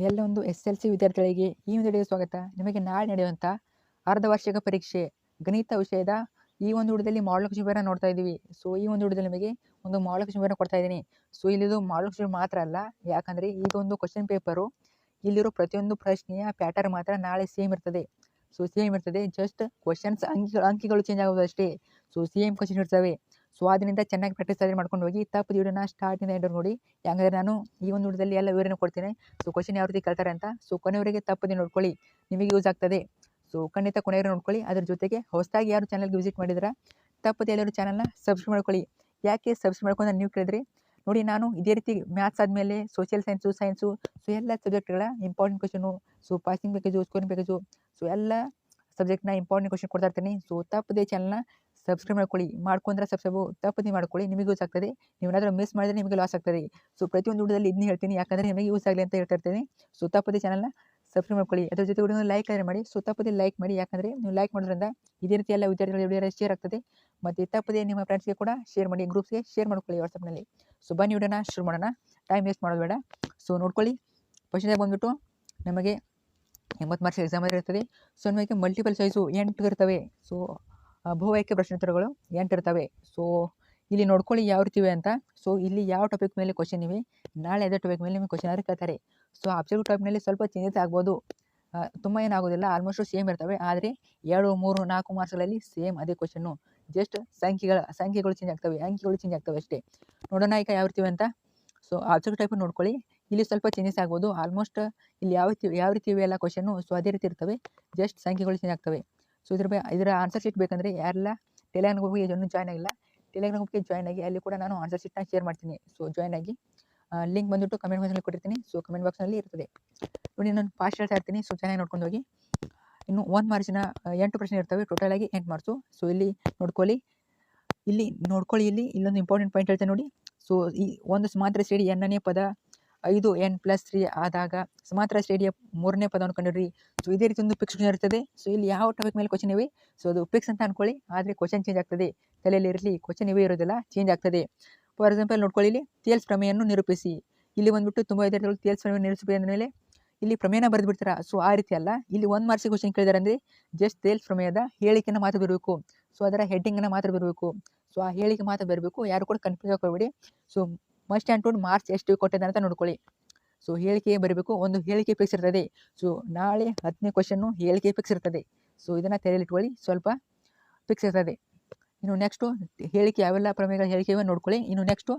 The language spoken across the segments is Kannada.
ಎಲ್ಲ ಒಂದು SLC ವಿದ್ಯಾರ್ಥಿಗಳಿಗೆ ಈ ಒಂದು ವಿಡಿಯೋಗೆ ಸ್ವಾಗತ. ನಿಮಗೆ ನಾಳೆ ನಡೆಯುವಂಥ ಅರ್ಧ ವಾರ್ಷಿಕ ಪರೀಕ್ಷೆ ಗಣಿತ ವಿಷಯದ ಈ ಒಂದು ವಿಡಿಯೋದಲ್ಲಿ ಮಾಡಲ್ ಕ್ವೆಶ್ಚನ್ ಪೇಪರ್ ನೋಡ್ತಾ ಇದ್ದೀವಿ. ಸೊ ಈ ಒಂದು ವಿಡಿಯೋದಲ್ಲಿ ನಿಮಗೆ ಒಂದು ಮಾಡಲ್ ಕ್ವೆಶ್ಚನ್ ಪೇಪರ್ ಕೊಡ್ತಾ ಇದ್ದೀನಿ. ಸೊ ಇಲ್ಲಿದು ಮಾಡಲ್ ಕ್ವೆಶ್ಚನ್ ಮಾತ್ರ ಅಲ್ಲ, ಯಾಕಂದರೆ ಇದೊಂದು ಕ್ವೆಶ್ಚನ್ ಪೇಪರು ಇಲ್ಲಿರೋ ಪ್ರತಿಯೊಂದು ಪ್ರಶ್ನೆಯ ಪ್ಯಾಟರ್ನ್ ಮಾತ್ರ ನಾಳೆ ಸೇಮ್ ಇರ್ತದೆ. ಸೊ ಸೇಮ್ ಇರ್ತದೆ, ಜಸ್ಟ್ ಕ್ವಶನ್ಸ್ ಅಂಕಿಗಳು ಚೇಂಜ್ ಆಗೋದು ಅಷ್ಟೇ. ಸೊ ಸೇಮ್ ಕ್ವಶನ್ ಇರ್ತವೆ. ಸೊ ಅದರಿಂದ ಚೆನ್ನಾಗಿ ಪ್ರಾಕ್ಟೀಸ್ ಆದ್ರೆ ಮಾಡ್ಕೊಂಡು ಹೋಗಿ. ತಪ್ಪು ವಿಡಿಯೋನ ಸ್ಟಾರ್ಟಿಂದ ಎಂಡ್ ನೋಡಿ, ಯಾಕಂದರೆ ನಾನು ಈ ಒಂದು ವಿಡಿಯೋದಲ್ಲಿ ಎಲ್ಲ ವಿವರಣೆ ಕೊಡ್ತೇನೆ. ಸೊ ಕ್ವಶನ್ ಯಾವ ರೀತಿ ಕೇಳ್ತಾರೆ ಅಂತ. ಸೊ ಕೊನೆಯವರೆಗೆ ತಪ್ಪದೆ ನೋಡ್ಕೊಳ್ಳಿ, ನಿಮಗೆ ಯೂಸ್ ಆಗ್ತದೆ. ಸೊ ಖಂಡಿತ ಕೊನೆಯವರೆಗೆ ನೋಡ್ಕೊಳ್ಳಿ. ಅದ್ರ ಜೊತೆಗೆ ಹೊಸದಾಗಿ ಯಾರು ಚಾನಲ್ಗೆ ವಿಸಿಟ್ ಮಾಡಿದ್ರೆ ತಪ್ಪದೆ ಎಲ್ಲರೂ ಚಾನಲ್ನ ಸಬ್ಸ್ಕ್ರೈಬ್ ಮಾಡ್ಕೊಳ್ಳಿ. ಯಾಕೆ ಸಬ್ಸ್ಕ್ರೈಬ್ ಮಾಡ್ಕೊಂಡು ನೀವು ಕೇಳಿದ್ರಿ ನೋಡಿ, ನಾನು ಇದೇ ರೀತಿ ಮ್ಯಾಥ್ಸ್ ಆದಮೇಲೆ ಸೋಷಿಯಲ್ ಸೈನ್ಸು ಸೊ ಎಲ್ಲ ಸಬ್ಜೆಕ್ಟ್ಗಳ important question, so passing package, scoring package, so ಎಲ್ಲ ಸಬ್ಜೆಕ್ಟ್ನ ಇಂಪಾರ್ಟೆಂಟ್ ಕ್ವಶನ್ ಕೊಡ್ತಾ ಇರ್ತೀನಿ. ಸೊ ತಪ್ಪದೆ ಚಾನಲ್ನ ಸಬ್ಸ್ಕ್ರೈಬ್ ಮಾಡ್ಕೊಳ್ಳಿ. ಮಾಡ್ಕೊಂಡ್ರೆ ಸಬ್ಸ್ಕ್ರೈಬು ತಪ್ಪದೆ ಮಾಡ್ಕೊಳ್ಳಿ, ನಿಮಗೆ ಯೂಸ್ ಆಗ್ತದೆ. ನೀವೇನಾದರೂ ಮಿಸ್ ಮಾಡಿದ್ರೆ ನಿಮಗೆ ಲಾಸ್ ಆಗ್ತದೆ. ಸೊ ಪ್ರತಿಯೊಂದು ವಿಡಿಯೋದಲ್ಲಿ ಇದನ್ನೇ ಹೇಳ್ತೀನಿ, ಯಾಕಂದರೆ ನಿಮಗೆ ಯೂಸ್ ಆಗಲಿ ಅಂತ ಹೇಳ್ತಾ ಇರ್ತೀನಿ. ಸೊ ತಪ್ಪದೆ ಚಾನಲ್ನ ಸಬ್ಸ್ಕ್ರೈಬ್ ಮಾಡ್ಕೊಳ್ಳಿ. ಅದ್ರ ಜೊತೆ ವಿಡಿಯೋನ ಲೈಕ್ ಮಾಡಿ. ಸೊ ತಪ್ಪದೆ ಲೈಕ್ ಮಾಡಿ, ಯಾಕಂದರೆ ನೀವು ಲೈಕ್ ಮಾಡೋದ್ರಿಂದ ಇದೇ ರೀತಿ ಎಲ್ಲ ವಿದ್ಯಾರ್ಥಿಗಳ ವಿಡಿಯೋ ಶೇರ್ ಆಗ್ತದೆ. ಮತ್ತು ತಪ್ಪದೆ ನಿಮ್ಮ ಫ್ರೆಂಡ್ಸ್ಗೆ ಕೂಡ ಶೇರ್ ಮಾಡಿ, ಗ್ರೂಪ್ಸ್ಗೆ ಶೇರ್ ಮಾಡ್ಕೊಳ್ಳಿ ವಾಟ್ಸಪ್ನಲ್ಲಿ. ಸೊ ಬನ್ನಿ ವಿಡಿಯೋನ ಶುರು ಮಾಡೋಣ, ಟೈಮ್ ವೇಸ್ಟ್ ಮಾಡೋದು ಬೇಡ. ಸೊ ನೋಡ್ಕೊಳ್ಳಿ, ಕ್ವಶನ್ ಬಂದುಬಿಟ್ಟು ನಮಗೆ 80 ಮಾರ್ಕ್ಸ್ ಎಕ್ಸಾಮ್ ಇರ್ತದೆ. ಸೊ ನಮಗೆ ಮಲ್ಟಿಪಲ್ ಚಾಯ್ಸು 8 ಇರ್ತವೆ. ಸೊ ಬಹು ಆಯ್ಕೆ ಪ್ರಶ್ನೋತ್ತರಗಳು 8 ಇರ್ತವೆ. ಸೊ ಇಲ್ಲಿ ನೋಡ್ಕೊಳ್ಳಿ ಯಾವ ರೀತಿ ಇವೆ ಅಂತ. ಸೊ ಇಲ್ಲಿ ಯಾವ ಟಾಪಿಕ್ ಮೇಲೆ ಕ್ವಶನ್ ಇವೆ, ನಾಳೆ ಅದೇ ಟಾಪಿಕ್ ಮೇಲೆ ನಿಮಗೆ ಕ್ವಶನ್ ಆದ್ರೆ ಕೇಳ್ತಾರೆ. ಸೊ ಆಬ್ಜೆಕ್ಟಿವ್ ಟಾಪಿಕ್ನಲ್ಲಿ ಸ್ವಲ್ಪ ಚೇಂಜಸ್ ಆಗ್ಬೋದು, ತುಂಬ ಏನಾಗೋದಿಲ್ಲ, ಆಲ್ಮೋಸ್ಟ್ ಸೇಮ್ ಇರ್ತವೆ. ಆದರೆ 2, 3, 4 ಮಾರ್ಕ್ಸ್ಗಳಲ್ಲಿ ಸೇಮ್ ಅದೇ ಕ್ವಶನ್ನು, ಜಸ್ಟ್ ಸಂಖ್ಯೆಗಳು ಚೇಂಜ್ ಆಗ್ತವೆ, ಅಂಕಿಗಳು ಚೇಂಜ್ ಆಗ್ತವೆ ಅಷ್ಟೇ. ನೋಡೋಣ ಈಗ ಯಾವ ರೀತಿ ಅಂತ. ಸೊ ಆಬ್ಜೆಕ್ಟಿವ್ ಟೈಪ್ ನೋಡ್ಕೊಳ್ಳಿ, ಇಲ್ಲಿ ಸ್ವಲ್ಪ ಚೇಂಜಸ್ ಆಗ್ಬೋದು. ಆಲ್ಮೋಸ್ಟ್ ಇಲ್ಲಿ ಯಾವ ರೀತಿ ಇವೆ ಎಲ್ಲ ಕ್ವಶನ್ನು, ಸೊ ಅದೇ ರೀತಿ ಇರ್ತವೆ, ಜಸ್ಟ್ ಸಂಖ್ಯೆಗಳು ಚೇಂಜ್ ಆಗ್ತವೆ. ಸೊ ಇದರ ಆನ್ಸರ್ ಶೀಟ್ ಬೇಕಂದರೆ ಯಾರೆಲ್ಲ ಟೆಲಿಗ್ರಾಮ್ ಗ್ರೂಪ್ಗೆ ಇನ್ನೂ ಜಾಯ್ನ್ ಆಗಿಲ್ಲ, ಟೆಲಿಗ್ರಾಮ್ ಗ್ರೂಪ್ಗೆ ಜಾಯ್ನ್ ಆಗಿ, ಅಲ್ಲಿ ಕೂಡ ನಾನು ಆನ್ಸರ್ ಶೀಟ್ನ ಶೇರ್ ಮಾಡ್ತೀನಿ. ಸೊ ಜಾಯ್ನ್ ಆಗಿ, ಲಿಂಕ್ ಬಂದುಬಿಟ್ಟು ಕಮೆಂಟ್ ಬಾಕ್ಸಲ್ಲಿ ಕೊಟ್ಟಿರ್ತೀನಿ. ಸೊ ಕಮೆಂಟ್ ಬಾಕ್ಸ್ನಲ್ಲಿ ಇರ್ತದೆ ನೋಡಿ, ನಾನು ಫಾಸ್ಟ್ ಹೇಳ್ತಾ ಇರ್ತೀನಿ. ಸೊ ಚೆನ್ನಾಗಿ ನೋಡ್ಕೊಂಡು ಹೋಗಿ. ಇನ್ನು 1 ಮಾರ್ಕ್ಸಿನ 8 ಪ್ರಶ್ನೆ ಇರ್ತವೆ, ಟೋಟಲ್ ಆಗಿ 8 ಮಾರ್ಕ್ಸು. ಸೊ ಇಲ್ಲಿ ನೋಡ್ಕೊಳ್ಳಿ, ಇಲ್ಲೊಂದು ಇಂಪಾರ್ಟೆಂಟ್ ಪಾಯಿಂಟ್ ಹೇಳ್ತೇನೆ ನೋಡಿ. ಸೊ ಈ ಒಂದು ಸಮಾಂತರ ಶ್ರೇಣಿ ಎನ್ನನೇ ಪದ 5n+3 ಆದಾಗ ಸಮಾಂತರ ಶ್ರೇಣಿಯ 3ನೇ ಪದವನ್ನು ಕಂಡುಹಿಡಿಯಿರಿ. ಸೊ ಇದೇ ರೀತಿ ಒಂದು ಫಿಕ್ಸ್ ಇರ್ತದೆ. ಸೊ ಇಲ್ಲಿ ಯಾವ ಟಾಪಿಕ್ ಮೇಲೆ ಕ್ವಶನ್ ಇವೆ, ಸೊ ಅದು ಫಿಕ್ಸ್ ಅಂತ ಅನ್ಕೊಳ್ಳಿ. ಆದರೆ ಕ್ವಶನ್ ಚೇಂಜ್ ಆಗ್ತದೆ, ತಲೆಯಲ್ಲಿ ಇರಲಿ, ಕ್ವಶನ್ ಇವೇ ಇರೋದಿಲ್ಲ, ಚೇಂಜ್ ಆಗ್ತದೆ. ಫಾರ್ ಎಕ್ಸಾಂಪಲ್ ನೋಡ್ಕೊಳ್ಳಿ, ಇಲ್ಲಿ ಥಿಯಲ್ಸ್ ಪ್ರಮೇಯವನ್ನು ನಿರೂಪಿಸಿ. ಇಲ್ಲಿ ಬಂದುಬಿಟ್ಟು ತುಂಬ ವಿದ್ಯಾರ್ಥಿಗಳು ಥಿಯಲ್ಸ್ ಪ್ರಮೇಯ ನಿರೂಪಿಸಿ ಅಂದಮೇಲೆ ಇಲ್ಲಿ ಪ್ರಮೇಯನ ಬರೆದು ಬಿಡ್ತೀರಾ. ಸೊ ಆ ರೀತಿ ಅಲ್ಲ, ಇಲ್ಲಿ 1 ಮಾರ್ಕ್ಸಿಗೆ ಕ್ವಶನ್ ಕೇಳಿದಾರೆ ಅಂದರೆ ಜಸ್ಟ್ ಥಿಯಲ್ಸ್ ಪ್ರಮೇಯದ ಹೇಳಿಕೆನ ಮಾತ್ರ ಬರಬೇಕು. ಸೊ ಅದರ ಹೆಡ್ಡಿಂಗನ್ನು ಮಾತ್ರ ಬರಬೇಕು. ಸೊ ಆ ಹೇಳಿಕೆ ಮಾತ್ರ ಬರಬೇಕು, ಯಾರು ಕೂಡ ಕನ್ಫ್ಯೂಸ್ ಆಗಬೇಡಿ. So must and two marks ಎಷ್ಟು ಕೊಟ್ಟಿದ್ದಾರೆ ಅಂತ ನೋಡ್ಕೊಳ್ಳಿ. ಸೊ ಹೇಳಿಕೆ ಬರಬೇಕು, ಒಂದು ಹೇಳಿಕೆ ಫಿಕ್ಸ್ ಇರ್ತದೆ. ಸೊ ನಾಳೆ 10ನೇ ಕ್ವಶನ್ನು ಹೇಳಿಕೆ ಫಿಕ್ಸ್ ಇರ್ತದೆ. ಸೊ ಇದನ್ನು ತಲೆಯಲ್ಲಿ ಇಟ್ಕೊಳ್ಳಿ, ಸ್ವಲ್ಪ ಫಿಕ್ಸ್ ಇರ್ತದೆ. ಇನ್ನು ನೆಕ್ಸ್ಟು ಹೇಳಿಕೆ ಯಾವೆಲ್ಲ ಪ್ರಮೇಯಗಳ ಹೇಳಿಕೆ ಇವೆ ನೋಡ್ಕೊಳ್ಳಿ. ಇನ್ನು ನೆಕ್ಸ್ಟು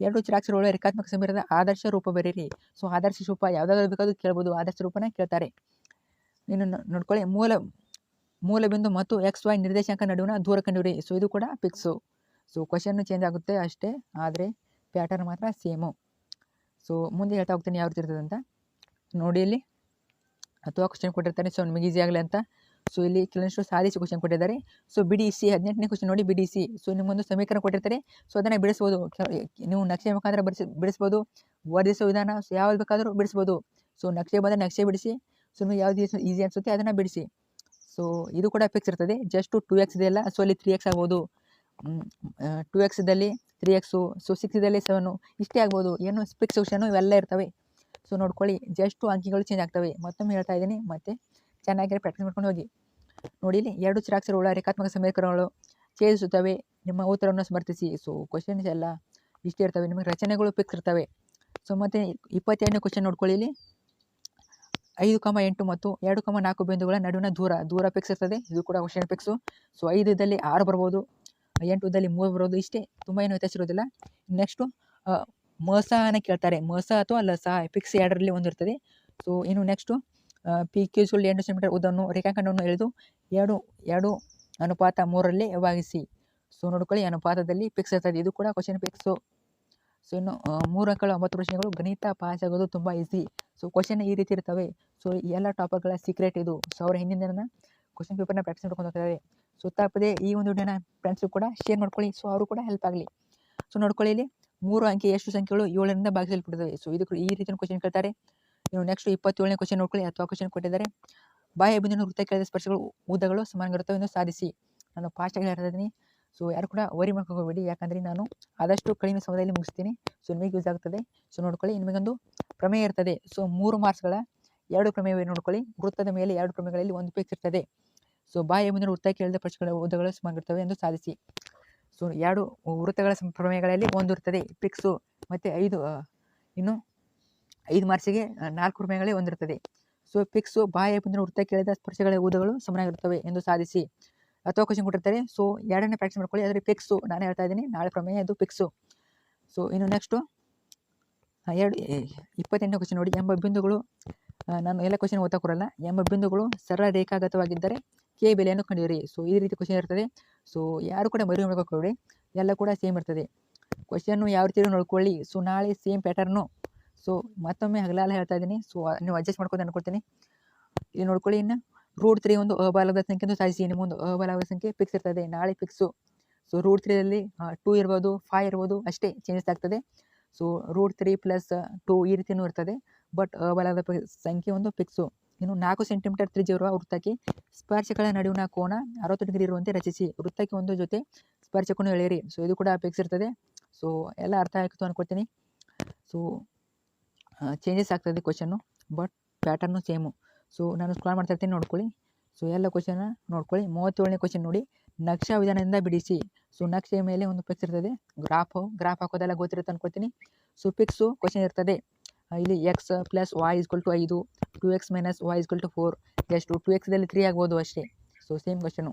2 ಚಿರಾಕ್ಷರಗಳ ರೇಖಾತ್ಮಕ ಸಮೀಕರಣದ ಆದರ್ಶ ರೂಪ ಬರೀರಿ. ಸೊ ಆದರ್ಶ ರೂಪ ಯಾವುದಾದ್ರು ಬೇಕಾದ್ರೂ ಕೇಳ್ಬೋದು, ಆದರ್ಶ ರೂಪನ ಕೇಳ್ತಾರೆ. ಇನ್ನು ನೋಡ್ಕೊಳ್ಳಿ, ಮೂಲ ಬಿಂದು ಮತ್ತು XY ನಿರ್ದೇಶಾಂಕ ನಡುವಿನ ದೂರ ಕಂಡುಹಿಡಿಯಿರಿ. ಸೊ ಇದು ಕೂಡ ಫಿಕ್ಸು. ಸೊ ಕ್ವಶನ್ನು ಚೇಂಜ್ ಆಗುತ್ತೆ ಅಷ್ಟೇ, ಆದರೆ ಪ್ಯಾಟರ್ನ್ ಮಾತ್ರ ಸೇಮು. ಸೊ ಮುಂದೆ ಹೇಳ್ತಾ ಹೋಗ್ತೀನಿ ಯಾವ ರೀತಿ ಇರ್ತದೆ ಅಂತ ನೋಡಿ. ಇಲ್ಲಿ ಅಥವಾ ಕ್ವಶನ್ ಕೊಟ್ಟಿರ್ತಾರೆ, ಸೊ ನಿಮಗೆ ಈಸಿ ಆಗಲಿ ಅಂತ. ಸೊ ಇಲ್ಲಿ ಕೆಲವಷ್ಟು ಸಾಧಿಸಿ ಕ್ವಶನ್ ಕೊಟ್ಟಿದ್ದಾರೆ. ಸೊ ಬಿಡಿಸಿ 18ನೇ ಕ್ವಶನ್ ನೋಡಿ, ಬಿಡಿಸಿ. ಸೊ ನಿಮ್ಮೊಂದು ಸಮೀಕರಣ ಕೊಟ್ಟಿರ್ತಾರೆ. ಸೊ ಅದನ್ನು ಬಿಡಿಸ್ಬೋದು, ನೀವು ನಕ್ಷೆ ಮುಖಾಂತರ ಬಿಡಿಸ್ಬೋದು, ವರ್ಧಿಸೋ ವಿಧಾನ, ಸೊ ಯಾವ್ದು ಬೇಕಾದರೂ ಬಿಡಿಸ್ಬೋದು. ಸೊ ನಕ್ಷೆ ಬಂದರೆ ನಕ್ಷೆ ಬಿಡಿಸಿ, ಸೊ ನಿಮಗೆ ಯಾವ್ದು ಈಸಿ ಅನಿಸುತ್ತೆ ಅದನ್ನು ಬಿಡಿಸಿ. ಸೊ ಇದು ಕೂಡ ಫಿಕ್ಸ್ ಇರ್ತದೆ. ಜಸ್ಟು 2x ಇದೆಯಲ್ಲ, ಸೊ ಅಲ್ಲಿ 3x ಆಗ್ಬೋದು, 2x ಇದ್ದಲ್ಲಿ 3x, ಸೊ 6 ಇದ್ದಲ್ಲಿ 7, ಇಷ್ಟೇ ಆಗ್ಬೋದು. ಏನು ಫಿಕ್ಸ್ ಕ್ವಶನು ಇವೆಲ್ಲ ಇರ್ತವೆ. ಸೊ ನೋಡ್ಕೊಳ್ಳಿ, ಜಸ್ಟು ಅಂಕಿಗಳು ಚೇಂಜ್ ಆಗ್ತವೆ. ಮತ್ತೊಮ್ಮೆ ಹೇಳ್ತಾ ಇದ್ದೀನಿ, ಮತ್ತೆ ಚೆನ್ನಾಗಿ ಪ್ರಾಕ್ಟೀಸ್ ಮಾಡ್ಕೊಂಡು ಹೋಗಿ. ನೋಡಿ, ಇಲ್ಲಿ 2 ಚಿರಾಕ್ಷರಗಳ ರೇಖಾತ್ಮಕ ಸಮೀಕರಣಗಳು ಛೇದಿಸುತ್ತವೆ, ನಿಮ್ಮ ಉತ್ತರವನ್ನು ಸಮರ್ಥಿಸಿ. ಸೊ ಕ್ವಶನ್ಸ್ ಎಲ್ಲ ಇಷ್ಟೇ ಇರ್ತವೆ, ನಿಮಗೆ ರಚನೆಗಳು ಫಿಕ್ಸ್ ಇರ್ತವೆ. ಸೊ ಮತ್ತು 22ನೇ ಕ್ವಶನ್ ನೋಡ್ಕೊಳ್ಳಿ, ಇಲ್ಲಿ 5,8 ಮತ್ತು 2,4 ಬಿಂದುಗಳ ನಡುವಿನ ದೂರ ಫಿಕ್ಸ್ ಇರ್ತದೆ. ಇದು ಕೂಡ ಕ್ವಶನ್ ಫಿಕ್ಸು. ಸೊ 5 ಇದ್ದಲ್ಲಿ 6 ಬರ್ಬೋದು, 8 ಇದ್ದಲ್ಲಿ 3 ಬರ್ಬೋದು, ಇಷ್ಟೇ, ತುಂಬ ಏನು ವ್ಯತ್ಯಾಸ ಇರೋದಿಲ್ಲ. ನೆಕ್ಸ್ಟು ಮಸಾನ ಕೇಳ್ತಾರೆ, ಮಸ ಅಥವಾ ಲಸ, ಫಿಕ್ಸ್ 2ರಲ್ಲಿ ಒಂದು ಇರ್ತದೆ. ಸೊ ಇನ್ನು ನೆಕ್ಸ್ಟು PQ 8 ಸೆಂಟಿಮೀಟರ್ ಉದ್ದವನ್ನು ರೇಖಾಖಂಡವನ್ನು ಎಳೆದು 2:3ರಲ್ಲಿ ಭಾಗಿಸಿ. ಸೊ ನೋಡ್ಕೊಳ್ಳಿ, ಅನುಪಾತದಲ್ಲಿ ಫಿಕ್ಸ್ ಇರ್ತದೆ. ಇದು ಕೂಡ ಕ್ವಶನ್ ಫಿಕ್ಸು. ಸೊ ಇನ್ನು 3 ಅಂಕಗಳ 9 ಪ್ರಶ್ನೆಗಳು, ಗಣಿತ ಪಾಸ್ ಆಗೋದು ತುಂಬ ಈಸಿ. ಸೊ ಕ್ವಶನ್ ಈ ರೀತಿ ಇರ್ತವೆ. ಸೊ ಎಲ್ಲ ಟಾಪರ್ಗಳ ಸೀಕ್ರೆಟ್ ಇದು. ಸೊ ಅವರ ಹಿಂದಿನ ದಿನ ಕ್ವಶನ್ ಪೇಪರ್ನ ಪ್ರಾಕ್ಟೀಸ್ ಮಾಡ್ಕೊಂಡು ಹೋಗ್ತಾರೆ. ಸೊ ತಪ್ಪದೆ ಈ ಒಂದು ವಿಡಿಯೋನ ಫ್ರೆಂಡ್ಸು ಕೂಡ ಶೇರ್ ಮಾಡ್ಕೊಳ್ಳಿ, ಸೊ ಅವರು ಕೂಡ ಹೆಲ್ಪ್ ಆಗಲಿ. ಸೊ ನೋಡ್ಕೊಳ್ಳಿ, ಇಲ್ಲಿ 3 ಅಂಕೆ ಎಷ್ಟು ಸಂಖ್ಯೆಗಳು 7ರಿಂದ ಭಾಗಿಸಲ್ಪಡುತ್ತವೆ. ಸೊ ಇದಕ್ಕೆ ಈ ರೀತಿಯ ಕ್ವಶನ್ ಕೇಳ್ತಾರೆ. ಇನ್ನು ನೆಕ್ಸ್ಟ್ 27ನೇ ಕ್ವಶನ್ ನೋಡ್ಕೊಳ್ಳಿ, ಅಥವಾ ಕ್ವಶನ್ ಕೊಟ್ಟಿದ್ದಾರೆ. ಬಾಹ್ಯ ಬಿಂದುವಿನ ವೃತ್ತ ಕೆಳದ ಸ್ಪರ್ಶಗಳು ಉದ್ದಗಳು ಸಮಾನವಾಗಿರುತ್ತವೆ ಎಂದು ಸಾಧಿಸಿ. ನಾನು ಫಾಸ್ಟಾಗಿ ಹೇಳ್ತಾ ಇದ್ದೀನಿ. ಸೊ ಯಾರು ಕೂಡ ವರಿ ಮಾಡ್ಕೋಬೇಡಿ, ಯಾಕಂದರೆ ನಾನು ಆದಷ್ಟು ಕಡಿಮೆ ಸಮಯದಲ್ಲಿ ಮುಗಿಸ್ತೀನಿ. ಸೊ ನಿಮಗೆ ಯೂಸ್ ಆಗ್ತದೆ. ಸೊ ನೋಡ್ಕೊಳ್ಳಿ, ನಿಮಗೊಂದು ಪ್ರಮೇಯ ಇರ್ತದೆ. ಸೊ 3 ಮಾರ್ಕ್ಸ್ಗಳ 2 ಪ್ರಮೇಯವಿದೆ ನೋಡ್ಕೊಳ್ಳಿ. ವೃತ್ತದ ಮೇಲೆ 2 ಪ್ರಮೇಯಗಳಲ್ಲಿ ಒಂದು ಪಿಕ್ಸ್ ಇರ್ತದೆ. ಸೊ ಬಾಹ್ಯ ಮುಂದಿನ ವೃತ್ತ ಕೇಳಿದ ಪ್ರಶ್ನೆಗಳ ಉದ್ದಗಳು ಸಮಾನವಾಗಿರ್ತವೆ ಎಂದು ಸಾಧಿಸಿ. ಸೊ 2 ವೃತ್ತಗಳ ಪ್ರಮೇಯಗಳಲ್ಲಿ ಒಂದು ಇರ್ತದೆ ಪಿಕ್ಸು, ಮತ್ತು 5 ಮಾರ್ಕ್ಸಿಗೆ 4 ಪ್ರಮೇಯಗಳೇ ಒಂದಿರ್ತದೆ. ಸೊ ಪಿಕ್ಸು ಬಾಹ್ಯ ಮುಂದಿನ ವೃತ್ತ ಕೇಳಿದ ಸ್ಪರ್ಶಗಳ ಉದ್ದಗಳು ಸಮನಾಗಿರುತ್ತವೆ ಎಂದು ಸಾಧಿಸಿ. ಅಥವಾ ಕ್ವಶನ್ ಕೊಟ್ಟಿರ್ತಾರೆ. ಸೊ 2ನೇ ಪ್ರಾಕ್ಟೀಸ್ ಮಾಡ್ಕೊಳ್ಳಿ. ಆದರೆ ಪಿಕ್ಸು ನಾನು ಹೇಳ್ತಾ ಇದ್ದೀನಿ, ನಾಳೆ ಪ್ರಮೇಯ ಇದು ಪಿಕ್ಸು. ಸೊ ಇನ್ನು ನೆಕ್ಸ್ಟು 28ನೇ ಕ್ವಶನ್ ನೋಡಿ. ಎಂಬ ಬಿಂದುಗಳು, ನಾನು ಎಲ್ಲ ಕ್ವಶನ್ ಓದ್ತಾ ಕೊಡಲ್ಲ. ಎಂಬ ಬಿಂದುಗಳು ಸರಳ ರೇಖಾಗತವಾಗಿದ್ದರೆ ಕೆ ಬೆಲೆಯನ್ನು ಕಂಡುಹಿಡಿಯಿರಿ. ಸೊ ಈ ರೀತಿ ಕ್ವಶನ್ ಇರ್ತದೆ. ಸೊ ಯಾರು ಕೂಡ ಮರಿ ಮಾಡ್ಕೋಬೇಡಿ, ಎಲ್ಲ ಕೂಡ ಸೇಮ್ ಇರ್ತದೆ. ಕ್ವಶನ್ನು ಯಾವ ರೀತಿ ನೋಡ್ಕೊಳ್ಳಿ. ಸೊ ನಾಳೆ ಸೇಮ್ ಪ್ಯಾಟರ್ನು. ಸೊ ಮತ್ತೊಮ್ಮೆ ಹಗಲೆಲ್ಲ ಹೇಳ್ತಾ ಇದ್ದೀನಿ. ಸೊ ನೀವು ಅಡ್ಜಸ್ಟ್ ಮಾಡ್ಕೊಂಡು ಅನ್ಕೊಳ್ತೀನಿ. ಇಲ್ಲಿ ನೋಡ್ಕೊಳ್ಳಿ. ಇನ್ನು √3 ಒಂದು ಅಬಲದ ಸಂಖ್ಯೆ ಎಂದು ಸಾಧಿಸಿ. ನಿಮ್ಮೊಂದು ಅಬಲದ ಸಂಖ್ಯೆ ಫಿಕ್ಸ್ ಇರ್ತದೆ, ನಾಳೆ ಫಿಕ್ಸು. ಸೊ √3ರಲ್ಲಿ 2 ಇರ್ಬೋದು, 5 ಇರ್ಬೋದು, ಅಷ್ಟೇ ಚೇಂಜಸ್ ಆಗ್ತದೆ. ಸೊ √3 + 2 ಈ ರೀತಿಯೂ ಇರ್ತದೆ. ಬಟ್ ಅಬಲದ ಸಂಖ್ಯೆ ಒಂದು ಫಿಕ್ಸು. ಇನ್ನು 4 ಸೆಂಟಿಮೀಟರ್ ತ್ರಿಜ್ಯವಿರುವ ವೃತ್ತಕ್ಕೆ ಸ್ಪರ್ಶಗಳ ನಡುವಿನ ಕೋನ 60 ಡಿಗ್ರಿ ಇರುವಂತೆ ರಚಿಸಿ. ವೃತ್ತಕ್ಕೆ ಒಂದು ಜೊತೆ ಸ್ಪರ್ಶಕವನ್ನು ಎಳೆಯಿರಿ. ಸೊ ಇದು ಕೂಡ ಫಿಕ್ಸ್ ಇರ್ತದೆ. ಸೊ ಎಲ್ಲ ಅರ್ಥ ಆಯಿತು ಅನ್ಕೊಳ್ತೀನಿ. ಸೊ ಚೇಂಜಸ್ ಆಗ್ತದೆ question, but pattern same. So ನಾನು ಸ್ಕ್ರಾಲ್ ಮಾಡ್ತಾ ಇರ್ತೀನಿ, ನೋಡ್ಕೊಳ್ಳಿ. ಸೊ ಎಲ್ಲ ಕ್ವಶನ್ನ ನೋಡ್ಕೊಳ್ಳಿ. 37ನೇ ಕ್ವಶನ್ ನೋಡಿ. ನಕ್ಷಾ ವಿಧಾನದಿಂದ ಬಿಡಿಸಿ. ಸೊ ನಕ್ಷೆಯ ಮೇಲೆ ಒಂದು ಪಿಕ್ಸ್ ಇರ್ತದೆ. ಗ್ರಾಫ್ ಹಾಕೋದೆಲ್ಲ ಗೊತ್ತಿರುತ್ತೆ ಅನ್ಕೊಳ್ತೀನಿ. ಸೊ ಪಿಕ್ಸು ಕ್ವಶನ್ ಇರ್ತದೆ. ಇಲ್ಲಿ x + y = 5, 2x - y = 4, ಎಷ್ಟು 2xದಲ್ಲಿ 3 ಆಗ್ಬೋದು ಅಷ್ಟೇ. So same question.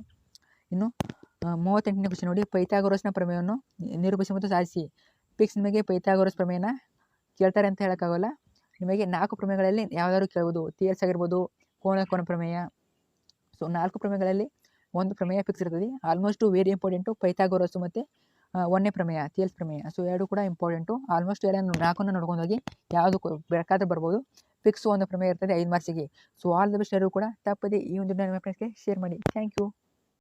ಇನ್ನು 38ನೇ ಕ್ವಶನ್ ನೋಡಿ. ಪೈಥಾಗೋರಸ್ನ ಪ್ರಮೇಯವನ್ನು ನಿರೂಪಿಸಿ ಮತ್ತು ಸಾಧಿಸಿ. ಪಿಕ್ಸ್ ನಿಮಗೆ ಪೈಥಾಗೋರಸ್ ಪ್ರಮೇಯನ ಕೇಳ್ತಾರೆ ಅಂತ ಹೇಳೋಕ್ಕಾಗಲ್ಲ. ನಿಮಗೆ 4 ಪ್ರಮೇಯಗಳಲ್ಲಿ ಯಾವ್ದಾದ್ರು ಕೇಳ್ಬೋದು. ಥಿಯರ್ಸ್ ಆಗಿರ್ಬೋದು, ಕೋನ ಪ್ರಮೇಯ. ಸೊ 4 ಪ್ರಮೇಯಗಳಲ್ಲಿ ಒಂದು ಪ್ರಮೇಯ ಫಿಕ್ಸ್ ಇರ್ತದೆ. ಆಲ್ಮೋಸ್ಟು ವೆರಿ ಇಂಪಾರ್ಟೆಂಟು ಪೈಥಾಗೋರಸ್ಸು ಮತ್ತು 1ನೇ ಪ್ರಮೇಯ ಥಿಯರ್ಸ್ ಪ್ರಮೇಯ. ಸೊ 2 ಕೂಡ ಇಂಪಾರ್ಟೆಂಟು. ಆಲ್ಮೋಸ್ಟ್ ಎಲ್ಲ 4 ನೋಡ್ಕೊಂಡು ಹೋಗಿ, ಯಾವುದು ಬೇಕಾದ್ರೆ ಬರ್ಬೋದು. ಫಿಕ್ಸು ಒಂದು ಪ್ರಮೇಯ ಇರ್ತದೆ 5 ಮಾರ್ಕ್ಸಿಗೆ. So all the best. ಎಲ್ಲರೂ ಕೂಡ ತಪ್ಪದೆ ಈ ಒಂದು ನಿಮ್ಮ ಫ್ರೆಂಡ್ಸ್ಗೆ ಶೇರ್ ಮಾಡಿ. Thank you.